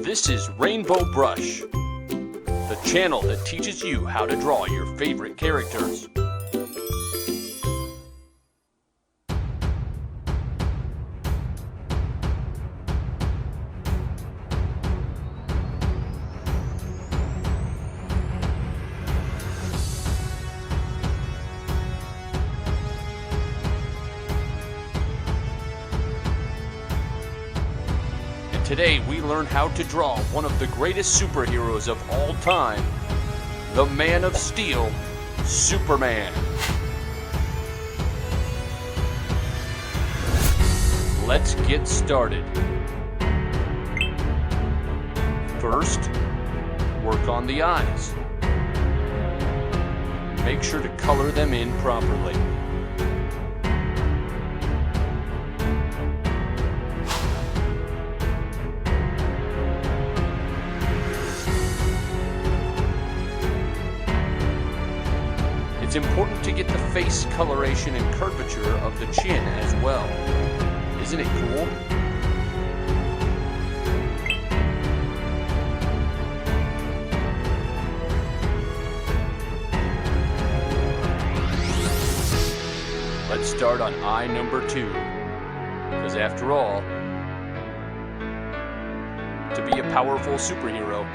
This is Rainbow Brush, the channel that teaches you how to draw your favorite characters. Today we learn how to draw one of the greatest superheroes of all time, the Man of Steel, Superman. Let's get started. First, work on the eyes. Make sure to color them in properly. It's important to get the face coloration and curvature of the chin as well. Isn't it cool? Let's start on eye number 2. Because after all, to be a powerful superhero,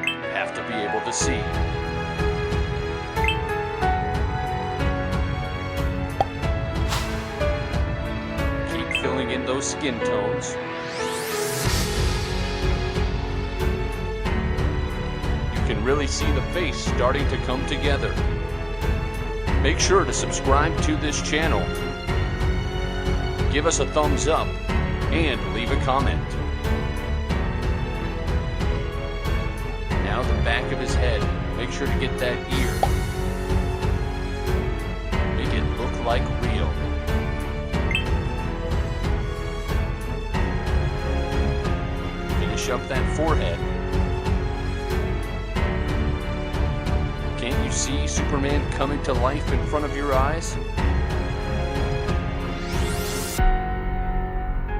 you have to be able to see. Filling in those skin tones. You can really see the face starting to come together. Make sure to subscribe to this channel. Give us a thumbs up and leave a comment. Now the back of his head. Make sure to get that ear. Make it look like real. Up that forehead. Can't you see Superman coming to life in front of your eyes?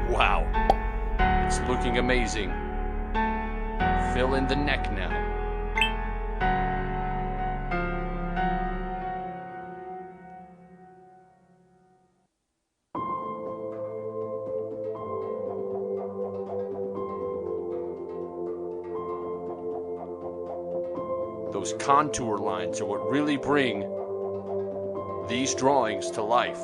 Wow, it's looking amazing. Fill in the neck now. Those contour lines are what really bring these drawings to life.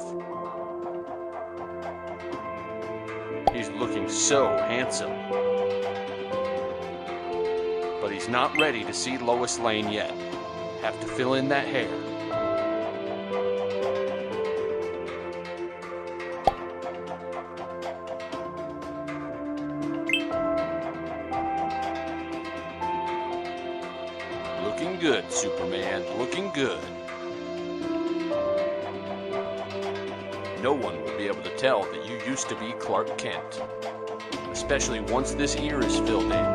He's looking so handsome. But he's not ready to see Lois Lane yet. Have to fill in that hair. Looking good, Superman. Looking good. No one will be able to tell that you used to be Clark Kent, especially once this ear is filled in.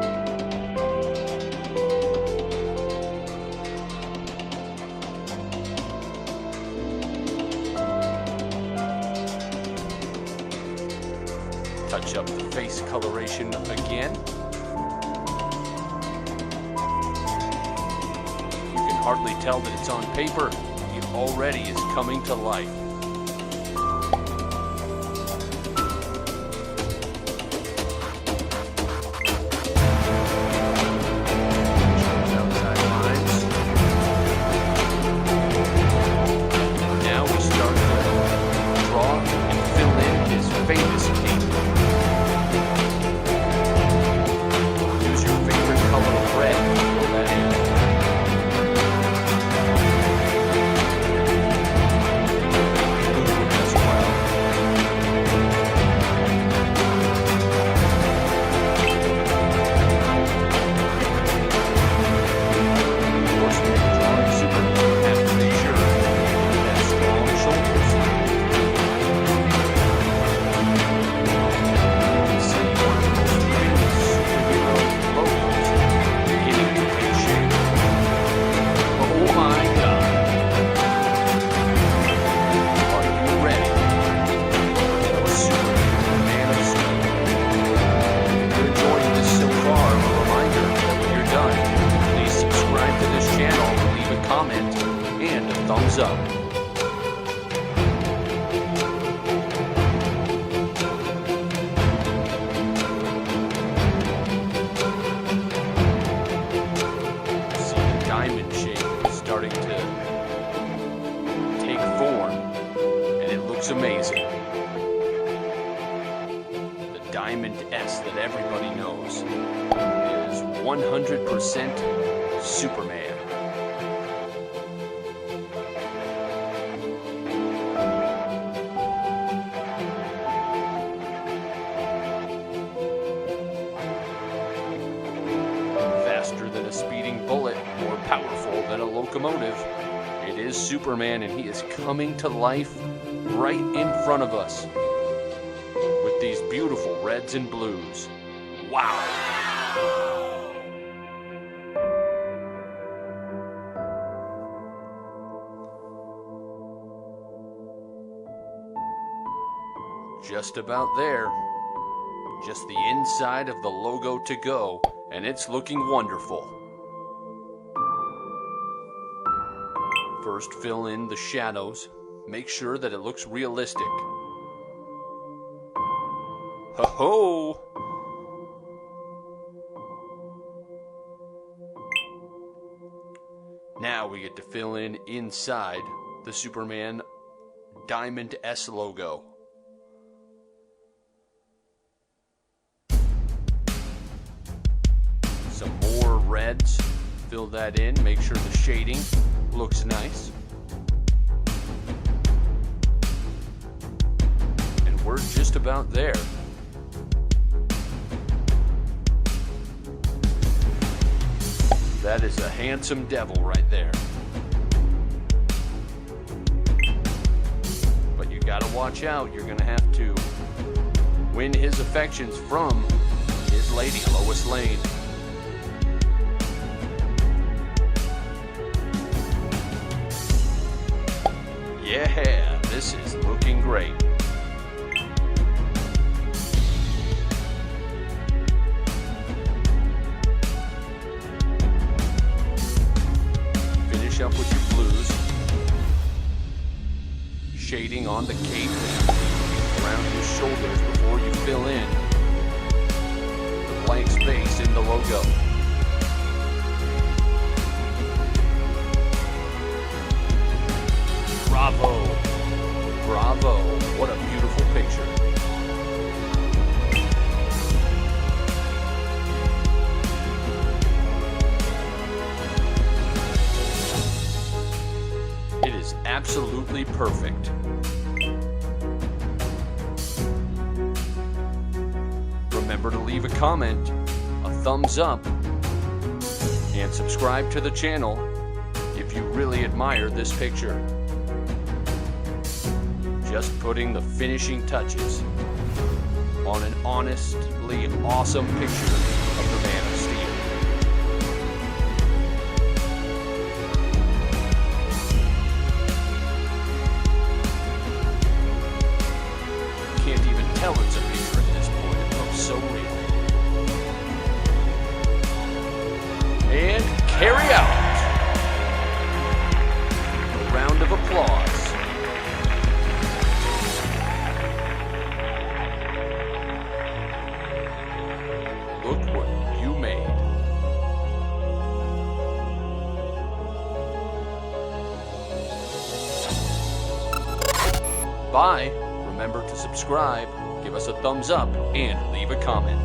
Touch up the face coloration again. Hardly tell that it's on paper. It already is coming to life. Outside lines. Now we start to draw and fill in his famous cape. Use your favorite color of red to fill that in. thumbs up. See the diamond shape starting to take form, and it looks amazing. The Diamond S that everybody knows is 100% Superman. Faster than a speeding bullet, more powerful than a locomotive. It is Superman, and he is coming to life right in front of us with these beautiful reds and blues. Wow! Just about there. Just the inside of the logo to go, and it's looking wonderful. First, fill in the shadows. Make sure that it looks realistic. Ho-ho! Now we get to fill in inside the Superman Diamond S logo. Some more reds. Fill that in. Make sure the shading looks nice. And we're just about there. That is a handsome devil right there. But you gotta watch out. You're gonna have to win his affections from his lady, Lois Lane. Yeah, this is looking great. Finish up with your blues. Shading on the cape around his shoulders before you fill in the blank space in the logo. Bravo! Bravo! What a beautiful picture. It is absolutely perfect. Remember to leave a comment, a thumbs up, and subscribe to the channel if you really admire this picture. Just putting the finishing touches on an honestly awesome picture of the Man of Steel. Can't even tell it's a picture at this point. It looks so real. And carry out. A round of applause. Look what you made. Bye. Remember to subscribe, give us a thumbs up, and leave a comment.